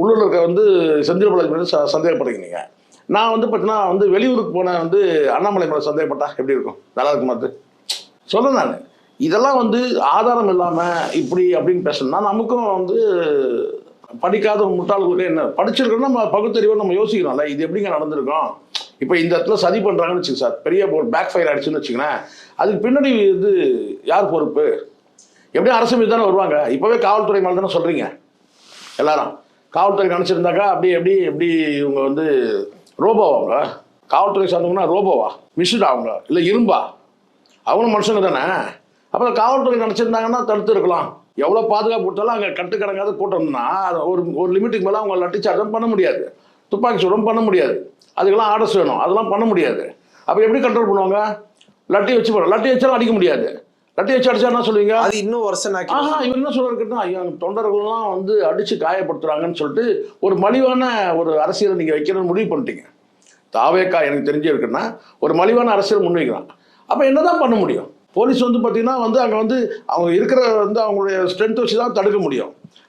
உள்ளூரில் இருக்க வந்து செந்தில் பாலாஜி மேலே சந்தேகப்படுறீங்க நீங்கள். நான் வந்து பார்த்தீங்கன்னா வந்து வெளியூருக்கு போன வந்து அண்ணாமலை மேலே சந்தேகப்பட்டா எப்படி இருக்கும்? நல்லா இருக்குமா? அது சொல்கிறேன் நான். இதெல்லாம் வந்து ஆதாரம் இல்லாமல் இப்படி அப்படின்னு பேசணும்னா நமக்கும் வந்து படிக்காத முட்டாள்களுக்கு என்ன படிச்சிருக்கோம், நம்ம பகுத்தறிவை நம்ம யோசிக்கிறோம்ல, இது எப்படிங்க நடந்திருக்கும்? இப்போ இந்த இடத்துல சதி பண்ணுறாங்கன்னு வச்சுங்க சார், பெரிய ஒரு பேக் ஃபயர் ஆகிடுச்சுன்னு வச்சுக்கோங்களேன், அதுக்கு பின்னாடி இது யார் பொறுப்பு? எப்படியும் அரசு மீது தானே வருவாங்க. இப்போவே காவல்துறை மேலே தானே சொல்கிறீங்க எல்லாரும். காவல்துறை நினச்சிருந்தாக்கா அப்படி எப்படி எப்படி இவங்க வந்து ரோபோவா? அவங்க காவல்துறை சார்ந்தவங்கன்னா ரோபோவா, மிஷினா அவங்க, இல்லை இரும்பா? அவங்களும் மனுஷங்க தானே. அப்புறம் காவல்துறை நினச்சிருந்தாங்கன்னா தடுத்து இருக்கலாம். எவ்வளோ பாதுகாப்பு கொடுத்தாலும் அங்கே கட்டுக்கடங்காத கூட்டம்னா ஒரு ஒரு லிமிட்டுக்கு மேலே அவங்க லட்டி சார்ஜம் பண்ண முடியாது, துப்பாக்கி சூடம் பண்ண முடியாது, அதுக்கெல்லாம் ஆர்டர்ஸ் வேணும், அதெல்லாம் பண்ண முடியாது. அப்போ எப்படி கண்ட்ரோல் பண்ணுவாங்க? லட்டி வச்சு போகிறோம், லட்டி வச்சாலும் அடிக்க முடியாது. லட்டி வச்சு அடிச்சா என்ன சொல்லுவீங்க? அது இன்னும் வருஷம் இவர் என்ன சொல்லிருக்குன்னா, ஐயா தொண்டர்கள்லாம் வந்து அடிச்சு காயப்படுத்துறாங்கன்னு சொல்லிட்டு ஒரு மலிவான ஒரு அரசியலை நீங்கள் வைக்கணும்னு முடிவு பண்ணிட்டீங்க. தாவேக்கா எனக்கு தெரிஞ்சு இருக்குன்னா ஒரு மலிவான அரசியல் முன்வைக்கலாம். அப்போ என்னதான் பண்ண முடியும்? போலீஸ் வந்து பார்த்தீங்கன்னா வந்து அங்கே வந்து அவங்க இருக்கிற வந்து அவங்களுடைய ஸ்ட்ரென்த் வச்சு தான் தடுக்க முடியும்.